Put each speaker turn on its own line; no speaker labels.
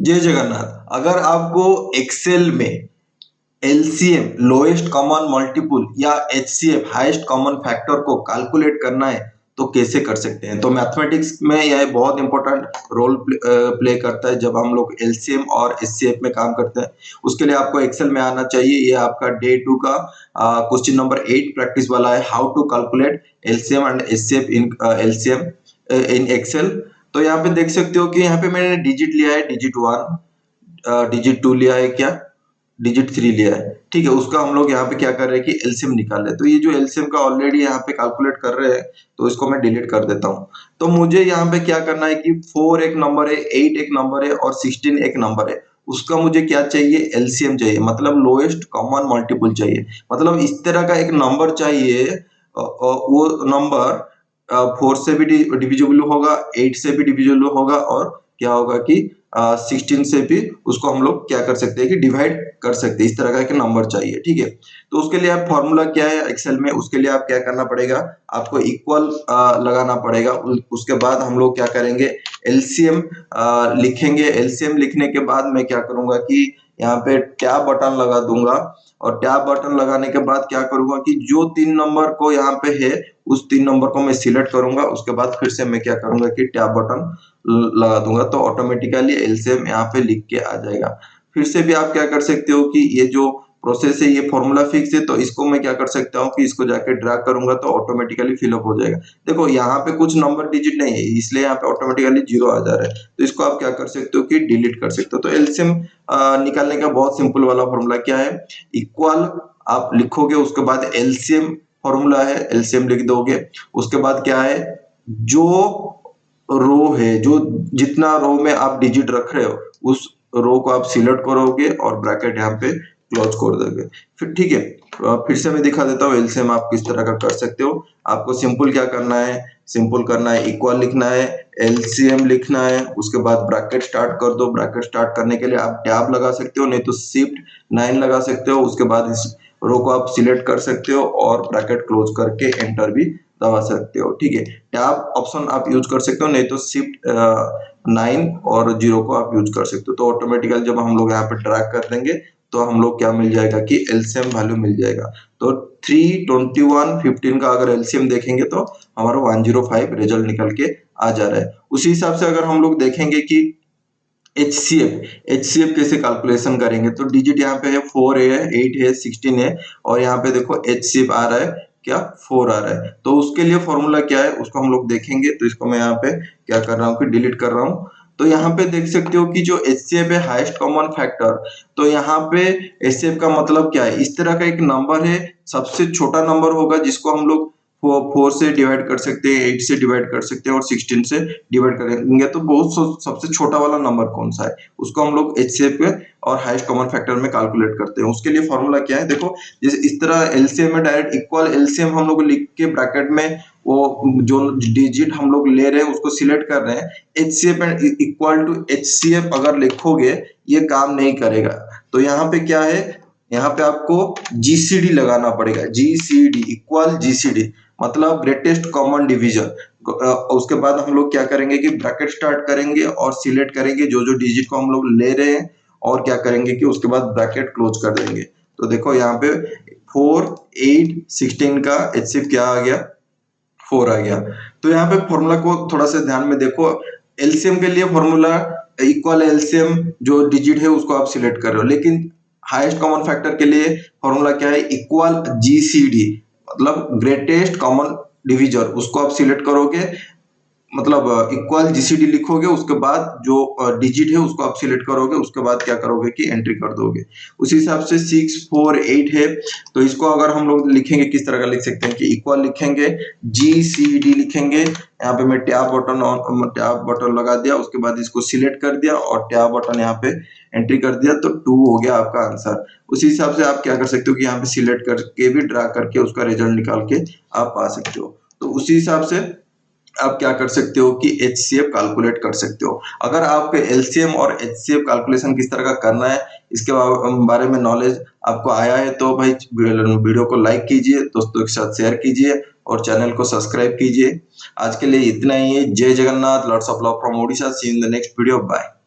जय जगन्नाथ। अगर आपको एक्सेल में एलसीएम लोएस्ट कॉमन मल्टीपल या एचसीएफ हाईएस्ट कॉमन फैक्टर को कैलकुलेट करना है तो कैसे कर सकते हैं। तो मैथमेटिक्स में यह बहुत इंपॉर्टेंट रोल प्ले करता है जब हम लोग एलसीएम और एचसीएफ में काम करते हैं। उसके लिए आपको एक्सेल में आना चाहिए। ये आपका डे 2 का क्वेश्चन नंबर 8 प्रैक्टिस वाला है, how to calculate LCM and HCF in LCM in Excel. तो यहाँ पे देख सकते हो कि यहाँ पे मैंने डिजिट लिया है, डिजिट 1, डिजिट 2 लिया है, क्या डिजिट 3 लिया है। ठीक है, उसका हम लोग यहाँ पे क्या कर रहे हैं कि एलसीएम निकाल रहे हैं। तो ये जो एलसीएम का ऑलरेडी यहाँ पे कैलकुलेट कर रहे हैं, तो इसको मैं डिलीट कर देता हूँ। तो मुझे यहाँ पे क्या करना है कि 4 एक नंबर है, 8 एक नंबर है और 16 एक नंबर है। उसका मुझे क्या चाहिए, एलसीएम चाहिए, मतलब लोएस्ट कॉमन मल्टीपल चाहिए। मतलब इस तरह का एक नंबर चाहिए, वो नंबर 4 से भी डिविजिबल होगा, 8 से भी डिविजिबल होगा और क्या होगा कि 16 से भी उसको हम लोग क्या कर सकते हैं कि डिवाइड कर सकते हैं। इस तरह का एक नंबर चाहिए। ठीक है, तो उसके लिए आप फॉर्मूला क्या है एक्सेल में, उसके लिए आप क्या करना पड़ेगा, आपको इक्वल लगाना पड़ेगा। उसके बाद हम लोग क्या करेंगे, एलसीएम लिखेंगे। एलसीएम लिखने के बाद मैं क्या करूंगा कि यहाँ पे टैब बटन लगा दूंगा और टैब बटन लगाने के बाद क्या करूंगा कि जो 3 नंबर को यहाँ पे है उस 3 नंबर को मैं सिलेक्ट करूंगा। उसके बाद फिर से मैं क्या करूंगा कि टैब बटन लगा दूंगा, तो ऑटोमेटिकली एलसीएम यहाँ पे लिख के आ जाएगा। फिर से भी आप क्या कर सकते हो कि ये जो प्रोसेस है ये फॉर्मूला फिक्स है, तो इसको मैं क्या कर सकता हूँ कि इसको जाके ड्रैग करूंगा तो ऑटोमेटिकली फिलअप हो जाएगा। देखो यहाँ पे कुछ नंबर डिजिट नहीं है, इसलिए यहाँ पे ऑटोमेटिकली 0 आ जा रहा है। तो इसको आप क्या कर सकते हो कि डिलीट कर सकते हो। तो एलसीएम निकालने का बहुत सिंपल वाला फॉर्मूला क्या है, इक्वल आप लिखोगे, उसके बाद एलसीएम फॉर्मूला है, एलसीएम लिख दोगे। उसके बाद क्या है, जो रो है, जो जितना रो में आप डिजिट रख रहे हो उस रो को आप सिलेक्ट करोगे और ब्रैकेट यहाँ पे क्लोज कर दोगे। फिर ठीक है, फिर से मैं दिखा देता हूँ एलसीएम आप किस तरह का कर सकते हो। आपको सिंपल क्या करना है, सिंपल करना है, इक्वल लिखना है, एलसीएम लिखना है, उसके बाद ब्रैकेट स्टार्ट कर दो। ब्रैकेट स्टार्ट करने के लिए आप टैब लगा सकते हो, नहीं तो शिफ्ट 9 लगा सकते हो। उसके बाद इस रो को आप सिलेक्ट कर सकते हो और ब्रैकेट क्लोज करके एंटर भी दबा सकते हो। ठीक है, टैब ऑप्शन आप यूज कर सकते हो, नहीं तो शिफ्ट 9 और 0 को आप यूज कर सकते हो। तो ऑटोमेटिकली जब हम लोग यहाँ पे ड्रैग कर देंगे तो हम लोग क्या मिल जाएगा कि एलसीएम वैल्यू मिल जाएगा। तो 3, 21, 15 का अगर एलसीएम देखेंगे तो हमारा 105 रिजल्ट निकल के आ जा रहा है। उसी हिसाब से अगर हम लोग देखेंगे कि एचसीएफ कैसे कैलकुलेशन करेंगे, तो डिजिट यहाँ पे है 4 है, 8 है, 16 है और यहाँ पे देखो एचसीएफ आ रहा है क्या, 4 आ रहा है। तो उसके लिए फॉर्मूला क्या है उसको हम लोग देखेंगे। तो इसको मैं यहाँ पे क्या कर रहा हूँ कि डिलीट कर रहा हूँ। तो यहाँ पे देख सकते हो कि जो एचसीएफ है हाईएस्ट कॉमन फैक्टर, तो यहाँ पे एचसीएफ का मतलब क्या है, इस तरह का एक नंबर है, सबसे छोटा नंबर होगा जिसको हम लोग 4 से डिवाइड कर सकते हैं, 8 से डिवाइड कर सकते हैं और 16 से डिवाइड करेंगे। तो बहुत सबसे छोटा वाला नंबर कौन सा है उसको हम लोग एचसीएफ पे और हाईएस्ट कॉमन फैक्टर में कैलकुलेट करते हैं। उसके लिए फॉर्मूला क्या है, देखो जैसे इस तरह एलसीएम में डायरेक्ट इक्वल एलसीएम हम लोग लिख के ब्रैकेट में वो जो डिजिट हम लोग ले रहे हैं उसको सिलेक्ट कर रहे हैं। HCF and equal to HCF अगर लिखोगे ये काम नहीं करेगा। तो यहाँ पे क्या है, यहाँ पे आपको जीसीडी लगाना पड़ेगा, जीसीडी इक्वल जीसीडी मतलब ग्रेटेस्ट कॉमन डिवीजन। उसके बाद हम लोग क्या करेंगे कि ब्रैकेट स्टार्ट करेंगे और सिलेक्ट करेंगे जो जो डिजिट को हम लोग ले रहे हैं और क्या करेंगे कि उसके बाद ब्रैकेट क्लोज कर देंगे। तो देखो यहाँ पे 4, 8, 16 का एचसीएफ क्या आ गया, 4 आ गया। तो यहाँ पे फॉर्मूला को थोड़ा सा ध्यान में देखो। एलसीएम के लिए फॉर्मूला इक्वल एलसीएम जो डिजिट है उसको आप सिलेक्ट कर रहे हो, लेकिन हाईएस्ट कॉमन फैक्टर के लिए फॉर्मूला क्या है, इक्वल जीसीडी मतलब ग्रेटेस्ट कॉमन डिविजन, उसको आप सिलेक्ट करोगे। मतलब इक्वल जीसीडी लिखोगे, उसके बाद जो डिजिट है उसको आप सिलेक्ट करोगे, उसके बाद क्या करोगे कि एंट्री कर दोगे। उसी हिसाब से 6, 4, 8 है, तो इसको अगर हम लोग लिखेंगे किस तरह का लिख सकते हैं कि इक्वल लिखेंगे, जीसीडी लिखेंगे। यहाँ पे मैं टैब बटन लगा दिया, उसके बाद इसको सिलेक्ट कर दिया और टैब बटन यहाँ पे एंट्री कर दिया, तो 2 हो गया आपका आंसर। उसी हिसाब से आप क्या कर सकते हो कि यहाँ पे सिलेक्ट करके भी ड्रैग करके उसका रिजल्ट निकाल के आप पा सकते हो। तो उसी हिसाब से आप क्या कर सकते हो कि एचसीएफ कैलकुलेट कर सकते हो। अगर आपके एलसीएम और एचसीएफ कैलकुलेशन किस तरह का करना है इसके बारे में नॉलेज आपको आया है तो भाई वीडियो को लाइक कीजिए, दोस्तों के साथ शेयर कीजिए और चैनल को सब्सक्राइब कीजिए। आज के लिए इतना ही है। जय Jagannath, lords of love from Odisha. See you in the next video, bye.